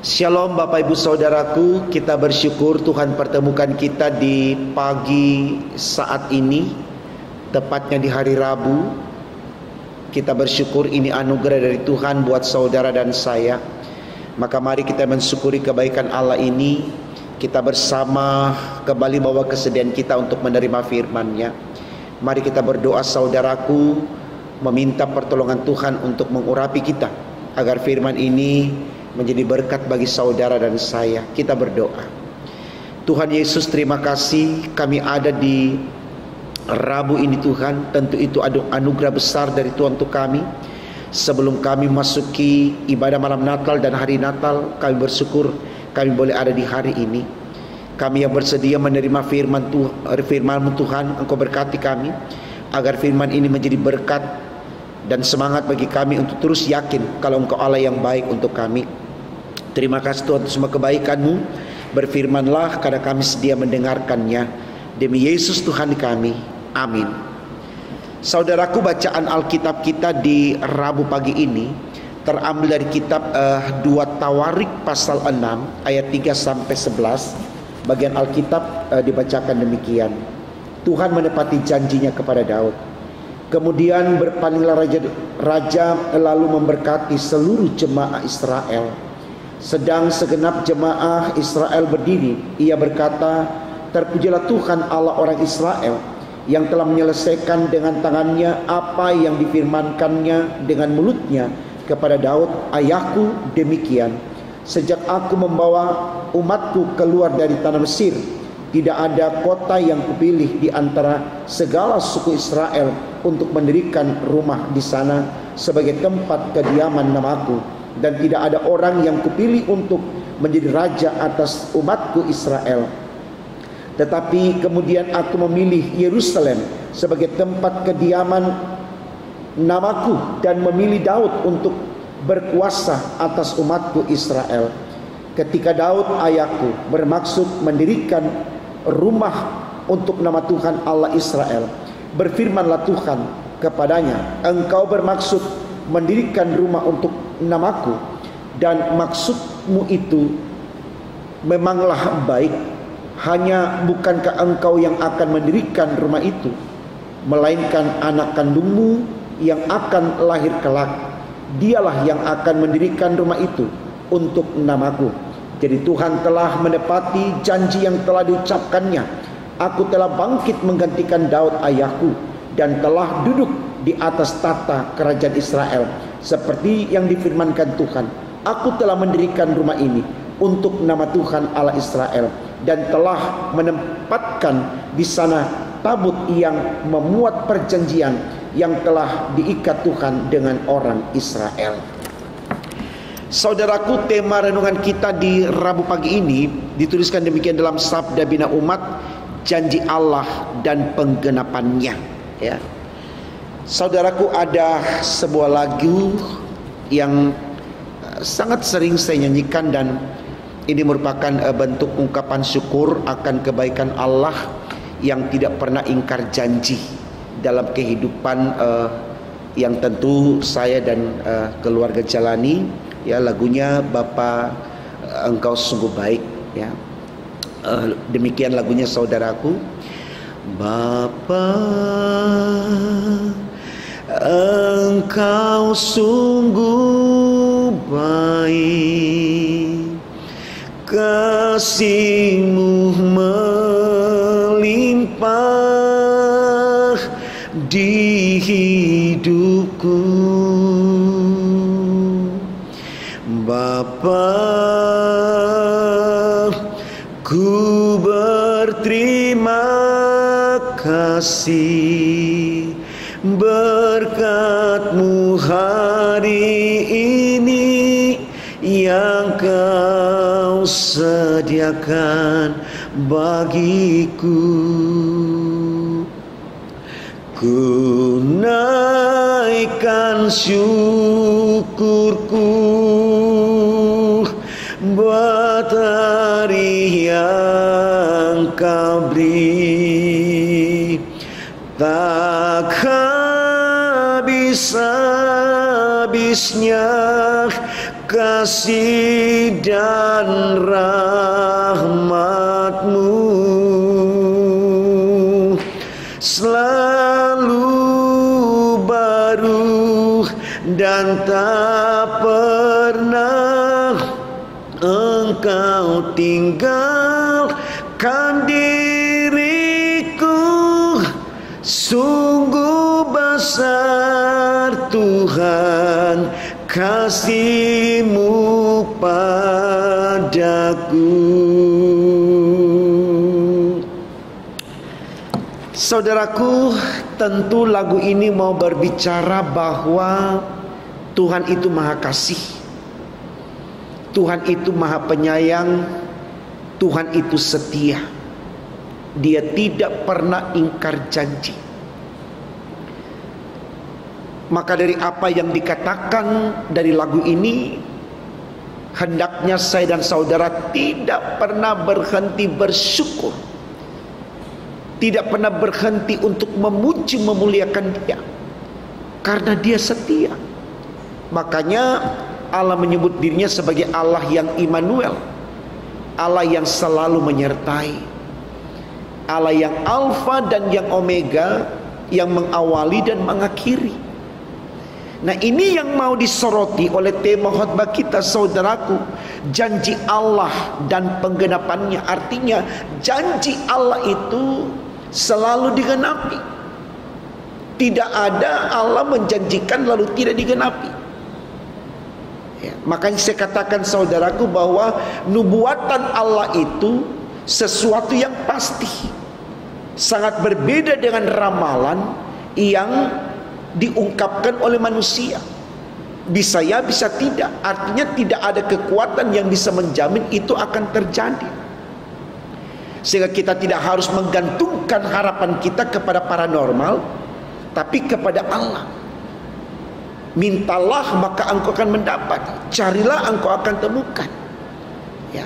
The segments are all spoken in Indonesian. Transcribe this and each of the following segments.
Shalom Bapak Ibu Saudaraku, kita bersyukur Tuhan pertemukan kita di pagi saat ini, tepatnya di hari Rabu. Kita bersyukur ini anugerah dari Tuhan buat saudara dan saya. Maka mari kita mensyukuri kebaikan Allah ini. Kita bersama kembali bawa kesediaan kita untuk menerima firman-Nya. Mari kita berdoa saudaraku, meminta pertolongan Tuhan untuk mengurapi kita, agar firman ini menjadi berkat bagi saudara dan saya. Kita berdoa. Tuhan Yesus, terima kasih kami ada di Rabu ini Tuhan. Tentu itu anugerah besar dari Tuhan untuk kami. Sebelum kami masuki ibadah malam Natal dan hari Natal, kami bersyukur kami boleh ada di hari ini. Kami yang bersedia menerima firman-Mu Tuhan, Engkau berkati kami, agar firman ini menjadi berkat dan semangat bagi kami untuk terus yakin kalau Engkau Allah yang baik untuk kami. Terima kasih Tuhan untuk semua kebaikan-Mu. Berfirmanlah karena kami sedia mendengarkannya. Demi Yesus Tuhan kami. Amin. Saudaraku, bacaan Alkitab kita di Rabu pagi ini terambil dari kitab 2 Tawarik pasal 6 ayat 3 sampai 11. Bagian Alkitab dibacakan demikian. Tuhan menepati janjinya kepada Daud. Kemudian berpalinglah raja lalu memberkati seluruh jemaah Israel. Sedang segenap jemaah Israel berdiri, ia berkata, terpujilah Tuhan Allah orang Israel, yang telah menyelesaikan dengan tangannya apa yang difirmankannya dengan mulutnya kepada Daud ayahku demikian. Sejak aku membawa umatku keluar dari tanah Mesir, tidak ada kota yang kupilih di antara segala suku Israel untuk mendirikan rumah di sana sebagai tempat kediaman namaku. Dan tidak ada orang yang kupilih untuk menjadi raja atas umatku Israel. Tetapi kemudian aku memilih Yerusalem sebagai tempat kediaman namaku, dan memilih Daud untuk berkuasa atas umatku Israel. Ketika Daud ayahku bermaksud mendirikan rumah untuk nama Tuhan Allah Israel, berfirmanlah Tuhan kepadanya, engkau bermaksud mendirikan rumah untuk namaku, dan maksudmu itu memanglah baik. Hanya bukankah engkau yang akan mendirikan rumah itu, melainkan anak kandungmu yang akan lahir kelak. Dialah yang akan mendirikan rumah itu untuk namaku. Jadi Tuhan telah menepati janji yang telah diucapkannya. Aku telah bangkit menggantikan Daud ayahku, dan telah duduk di atas tata kerajaan Israel, seperti yang difirmankan Tuhan. Aku telah mendirikan rumah ini untuk nama Tuhan Allah Israel, dan telah menempatkan di sana tabut yang memuat perjanjian yang telah diikat Tuhan dengan orang Israel. Saudaraku, tema renungan kita di Rabu pagi ini dituliskan demikian dalam Sabda Bina Umat, janji Allah dan penggenapannya. Ya, saudaraku, ada sebuah lagu yang sangat sering saya nyanyikan, dan ini merupakan bentuk ungkapan syukur akan kebaikan Allah yang tidak pernah ingkar janji dalam kehidupan yang tentu saya dan keluarga jalani. Ya, lagunya Bapa engkau sungguh baik. Ya, demikian lagunya saudaraku. Bapa engkau sungguh baik, kasih-Mu melimpah di hidupku. Bapa, ku berterima kasih berkat-Mu hari ini yang Kau sediakan bagiku. Ku naikkan syukurku buat hari yang Kau beri. Tak habis-habisnya kasih dan rahmat-Mu selalu baru dan tak pernah Engkau tinggalkan diriku. Sungguh besar Tuhan kasih-Mu padaku. Saudaraku, tentu lagu ini mau berbicara bahwa Tuhan itu maha kasih, Tuhan itu maha penyayang, Tuhan itu setia. Dia tidak pernah ingkar janji. Maka dari apa yang dikatakan dari lagu ini, hendaknya saya dan saudara tidak pernah berhenti bersyukur, tidak pernah berhenti untuk memuji memuliakan Dia, karena Dia setia. Makanya Allah menyebut dirinya sebagai Allah yang Immanuel, Allah yang selalu menyertai, Allah yang Alfa dan yang Omega, yang mengawali dan mengakhiri. Nah, ini yang mau disoroti oleh tema khotbah kita, saudaraku. Janji Allah dan penggenapannya. Artinya janji Allah itu selalu digenapi. Tidak ada Allah menjanjikan lalu tidak digenapi. Ya, makanya saya katakan saudaraku bahwa nubuatan Allah itu sesuatu yang pasti, sangat berbeda dengan ramalan yang diungkapkan oleh manusia. Bisa ya, bisa tidak. Artinya tidak ada kekuatan yang bisa menjamin itu akan terjadi. Sehingga kita tidak harus menggantungkan harapan kita kepada paranormal, tapi kepada Allah. Mintalah maka engkau akan mendapat, carilah engkau akan temukan. Ya.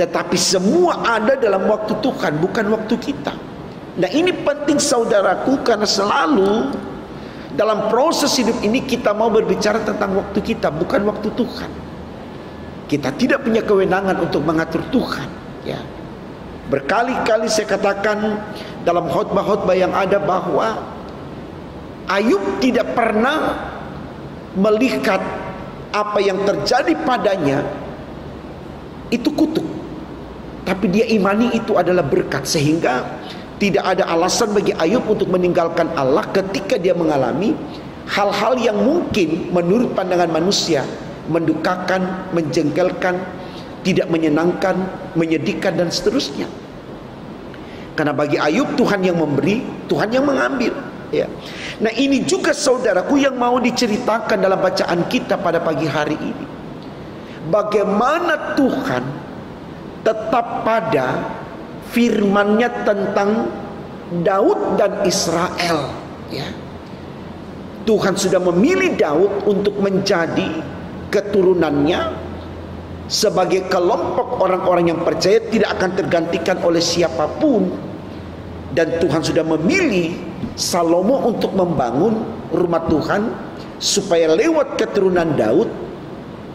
Tetapi semua ada dalam waktu Tuhan, bukan waktu kita. Nah, ini penting saudaraku, karena selalu dalam proses hidup ini kita mau berbicara tentang waktu kita, bukan waktu Tuhan. Kita tidak punya kewenangan untuk mengatur Tuhan. Ya. Berkali-kali saya katakan dalam khotbah-khotbah yang ada bahwa Ayub tidak pernah melihat apa yang terjadi padanya itu kutuk, tapi dia imani itu adalah berkat. Sehingga tidak ada alasan bagi Ayub untuk meninggalkan Allah ketika dia mengalami hal-hal yang mungkin menurut pandangan manusia mendukakan, menjengkelkan, tidak menyenangkan, menyedihkan dan seterusnya. Karena bagi Ayub Tuhan yang memberi, Tuhan yang mengambil. Ya. Nah, ini juga saudaraku yang mau diceritakan dalam bacaan kita pada pagi hari ini. Bagaimana Tuhan tetap pada firman-Nya tentang Daud dan Israel. Ya. Tuhan sudah memilih Daud untuk menjadi keturunannya sebagai kelompok orang-orang yang percaya tidak akan tergantikan oleh siapapun. Dan Tuhan sudah memilih Salomo untuk membangun rumah Tuhan, supaya lewat keturunan Daud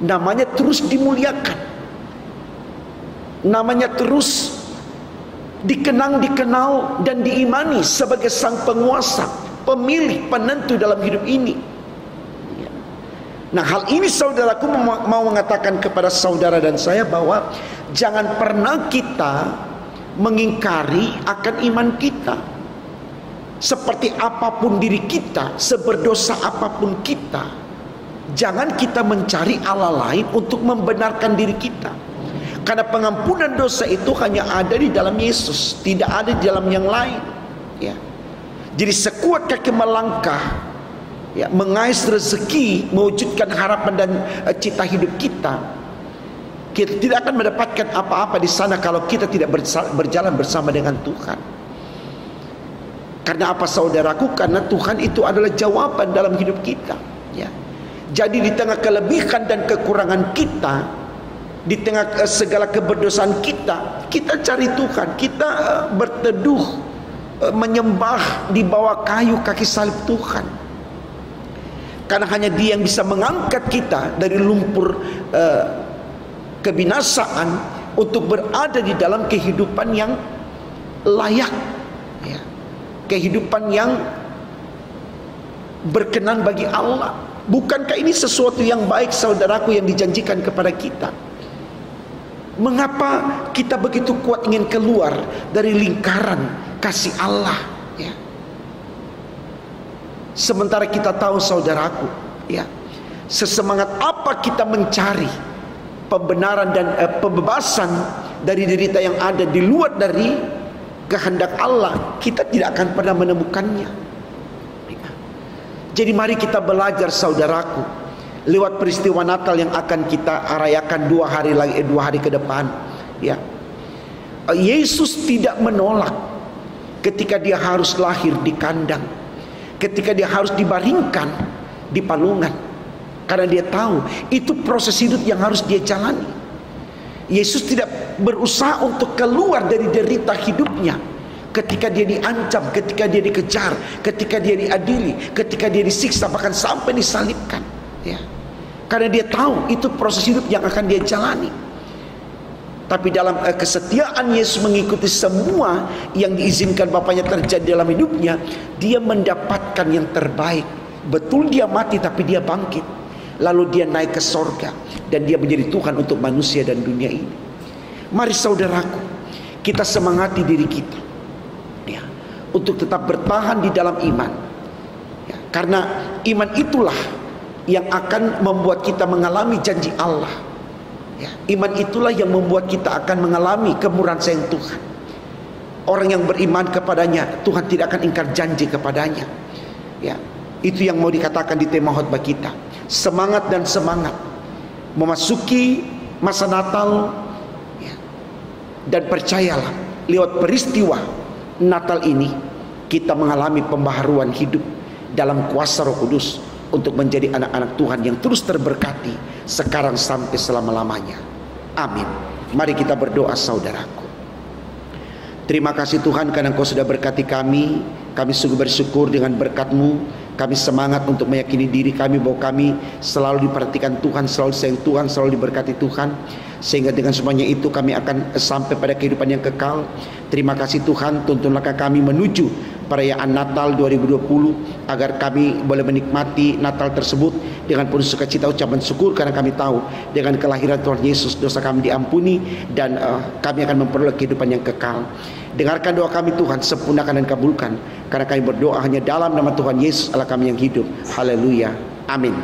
namanya terus dimuliakan, namanya terus dikenal dan diimani sebagai sang penguasa, pemilih, penentu dalam hidup ini. Nah, hal ini saudaraku mau mengatakan kepada saudara dan saya bahwa jangan pernah kita mengingkari akan iman kita. Seperti apapun diri kita, seberdosa apapun kita, jangan kita mencari Allah lain untuk membenarkan diri kita. Karena pengampunan dosa itu hanya ada di dalam Yesus, tidak ada di dalam yang lain. Ya. Jadi sekuat kaki melangkah, ya, mengais rezeki, mewujudkan harapan dan cita hidup kita, kita tidak akan mendapatkan apa-apa di sana kalau kita tidak berjalan bersama dengan Tuhan. Karena apa saudaraku? Karena Tuhan itu adalah jawaban dalam hidup kita. Ya. Jadi di tengah kelebihan dan kekurangan kita, di tengah segala keberdosaan kita, kita cari Tuhan, kita berteduh, menyembah di bawah kayu kaki salib Tuhan. Karena hanya Dia yang bisa mengangkat kita dari lumpur kebinasaan untuk berada di dalam kehidupan yang layak, ya. Kehidupan yang berkenan bagi Allah. Bukankah ini sesuatu yang baik, saudaraku, yang dijanjikan kepada kita? Mengapa kita begitu kuat ingin keluar dari lingkaran kasih Allah, ya? Sementara kita tahu, saudaraku, ya, sesemangat apa kita mencari pembenaran dan pembebasan dari derita yang ada di luar dari kehendak Allah, kita tidak akan pernah menemukannya. Jadi mari kita belajar, saudaraku, lewat peristiwa Natal yang akan kita rayakan 2 hari ke depan, ya. Yesus tidak menolak ketika Dia harus lahir di kandang, ketika Dia harus dibaringkan di palungan, karena Dia tahu itu proses hidup yang harus Dia jalani. Yesus tidak berusaha untuk keluar dari derita hidupnya ketika Dia diancam, ketika Dia dikejar, ketika Dia diadili, ketika Dia disiksa, bahkan sampai disalibkan, ya. Karena Dia tahu itu proses hidup yang akan Dia jalani. Tapi dalam kesetiaan Yesus mengikuti semua yang diizinkan Bapaknya terjadi dalam hidupnya, Dia mendapatkan yang terbaik. Betul Dia mati, tapi Dia bangkit. Lalu Dia naik ke sorga, dan Dia menjadi Tuhan untuk manusia dan dunia ini. Mari saudaraku, kita semangati diri kita, ya, untuk tetap bertahan di dalam iman, ya. Karena iman itulah yang akan membuat kita mengalami janji Allah, ya. Iman itulah yang membuat kita akan mengalami kemurahan sayang Tuhan. Orang yang beriman kepadanya, Tuhan tidak akan ingkar janji kepadanya, ya. Itu yang mau dikatakan di tema khotbah kita. Semangat dan semangat memasuki masa Natal, ya. Dan percayalah, lewat peristiwa Natal ini kita mengalami pembaharuan hidup dalam kuasa Roh Kudus untuk menjadi anak-anak Tuhan yang terus terberkati sekarang sampai selama-lamanya. Amin. Mari kita berdoa, saudaraku. Terima kasih Tuhan karena Engkau sudah berkati kami. Kami sungguh bersyukur dengan berkat-Mu. Kami semangat untuk meyakini diri kami bahwa kami selalu diperhatikan Tuhan, selalu sayang Tuhan, selalu diberkati Tuhan. Sehingga dengan semuanya itu kami akan sampai pada kehidupan yang kekal. Terima kasih Tuhan, tuntunlah kami menuju perayaan Natal 2020, agar kami boleh menikmati Natal tersebut dengan penuh sukacita, ucapan syukur, karena kami tahu dengan kelahiran Tuhan Yesus dosa kami diampuni, dan kami akan memperoleh kehidupan yang kekal. Dengarkan doa kami Tuhan, sempurnakan dan kabulkan, karena kami berdoa hanya dalam nama Tuhan Yesus Allah kami yang hidup. Haleluya. Amin.